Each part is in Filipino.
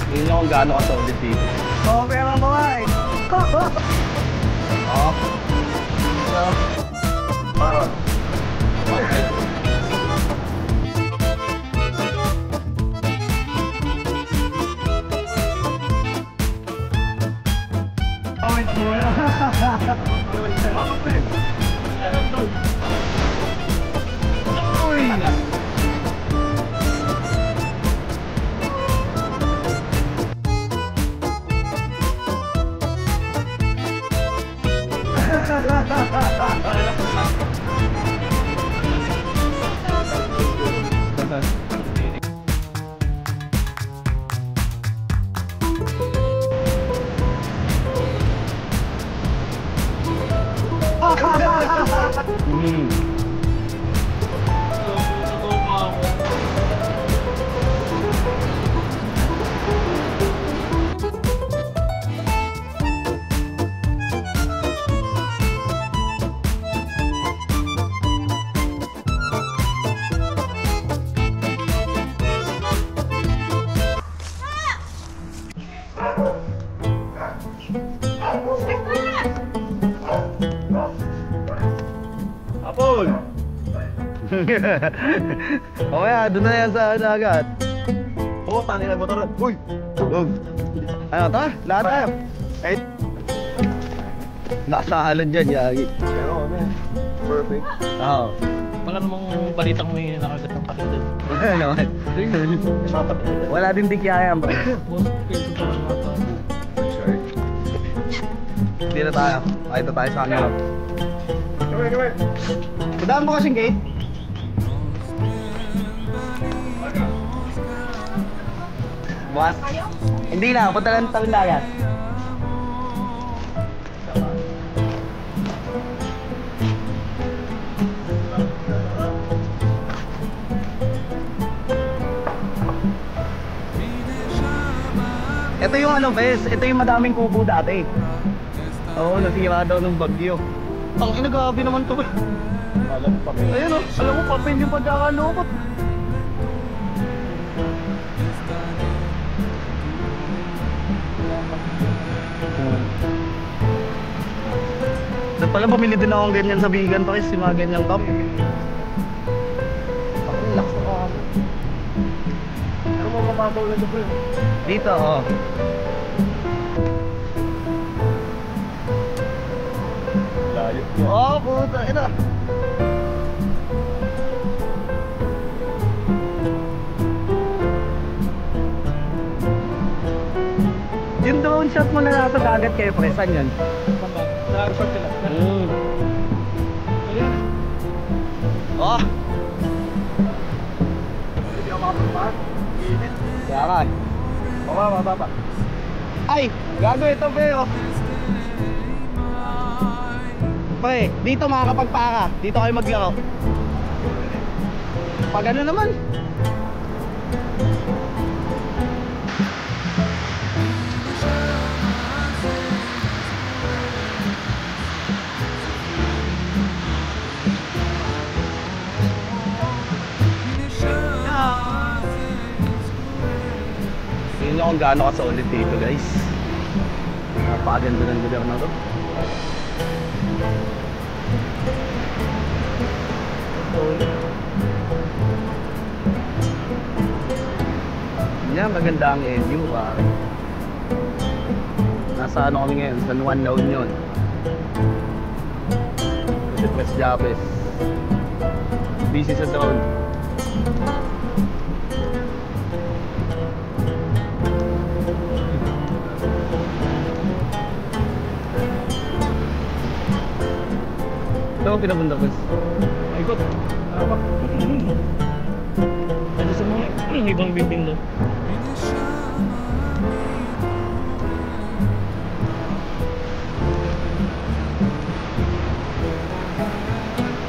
Hindi nyo kung gaano ka-solid dito. Oo, pero mo nga eh. Oo. Parang. Apol! O kaya, doon na yan sa dagat. Oo, tanin ang motoran. Uy! Lug. Ano, tara, lahat tayo. Eh, Nakasahalad dyan, yagi. pero ano, perfect. Oo. Baka namang balitang may nakagat ng pakita. Ano naman? Wala din tikyayan, bro. Sorry. Hindi na tayo. Kahit na tayo sa kanila. Come. Padaan mo kasing gate. Bukas? Hindi na, punta lang sa dagat. Ito yung ano, bes, ito yung madaming kubo dati. Oo, nasira daw ng bagyo. Ang inagabi naman to, eh. Alam mo pa rin. Ayun o, alam mo, papel yung pagkakalukot. Doon pala bumili din akong ganyan sa Bigan pa kasi mga ganyang cup. Ang lakas na kamo. Ano mo mamabaw na ito, bro? Dito, oh. Layo. Oh, puta, ina. Yung drone shot mo na nasa dagat kayo, pre, saan yun? Nag-report sila. Oh! Hindi ako makapapahan. Init. Kaya ka eh. Mababa. Ay! Gago ito, pre, oh! Pre, dito makakapagpaka. Dito kayo maglaro. Pag ano naman? Hindi nyo kung gaano ka-solid dito, guys. Napakaganda ng lugar na to. Yan, maganda ang venue, pare. Nasa ano kami ngayon? San Juan, La Union. Kasi Tres Llaves. Busy sa drone. Ito ang pinapunta ko. Ikot. Apak. Ano sa mga ibang building doon?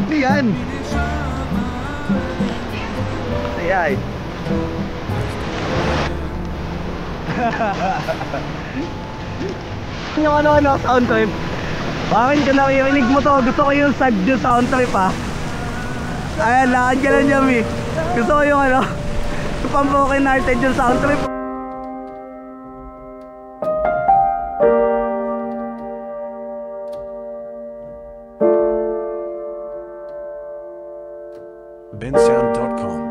Hindi yan. Ayan. Yung ano sound trip. Bakit ka nakikinig mo to? Gusto ko yung Sagdio sound trip, ha. Ayan, lakad ka lang dyan, eh. Gusto ko yung ano yung Pambukin United yung sound trip. bensound.com.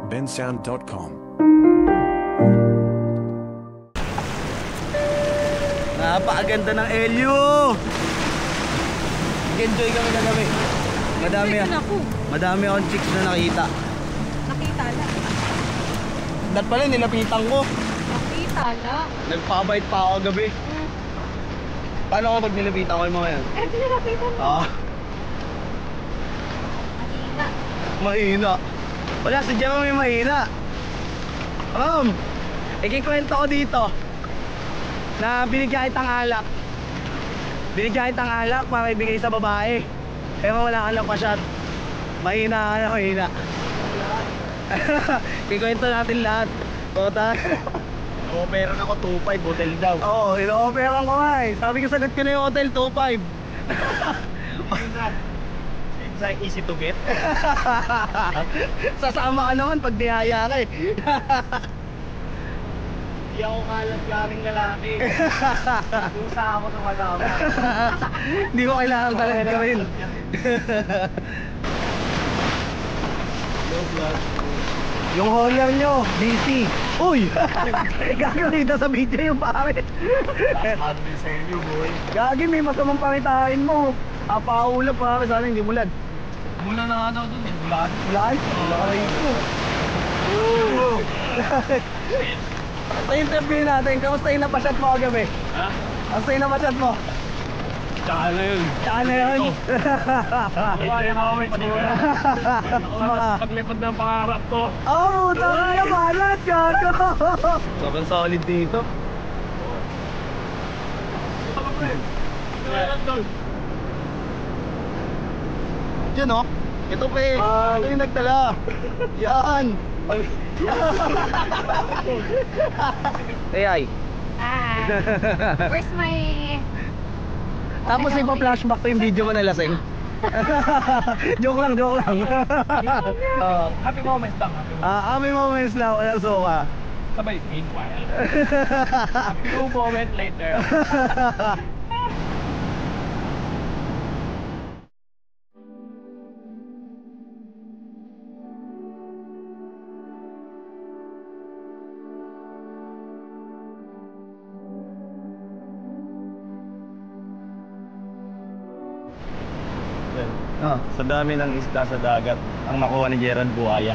bensound.com. Napakaganda ng LU. Enjoy kami kagabi. Madami akong chicks na nakita. Nakita lang. Dat pala nilapitan ko. Nakita lang. Nagpabait pa ako gabi. Paano ako pag nilapitan ko yung mga yan? Eh, pinapitan mo. Ah, Mahina. mahina. Wala, sadya mo may mahina. Ikikwento ko dito na binigyan kitang alak. Binigyan kitang alak para ibigay sa babae. Pero wala ka lang pa-shot. Mahina ka na, mahina. Ikikwento natin lahat. Kota. Meron ako 2.5 hotel daw. Oo, ino-offeran ko nga eh. Sabi ko sagot ko na yung hotel 2.5. Sa easy to get. Sasama ka naman pag niyaya ka eh. Hindi ako kalat galing lalaki. Kusa ako sa madama. Hindi ko kailangan talaga gawin. Yung hauler nyo, busy. Uy! Gagawin sa video yung pare. Admin sa inyo, boy. Gagi, may masamang pangitain mo. Apaula pare, sana hindi mulad. Mula na nga daw dun eh. Bulaan. Mulad? Mulad ito. Sa interview natin, kamusta yung napashot mo kagabi? Ha? Kamusta yung napashot mo? Tsaka na yun. Tsaka na yun. Kaya na ako may sigura. Mga Paglipad ng pangarap ko. oh, tama na balat, gago. Sobrang solid dito. Yan oh. Ito pa eh. Ito yung nagtala. Yan. Ay. Ah. Where's my... Tapos ipa-flashback ko yung video mo na lasing. Joke lang, joke lang. Happy moments lang. Happy moments lang, wala suka. Sabay, meanwhile. Few moments later. Sa dami ng isda sa dagat, ang nakuha ni Gerald buhaya.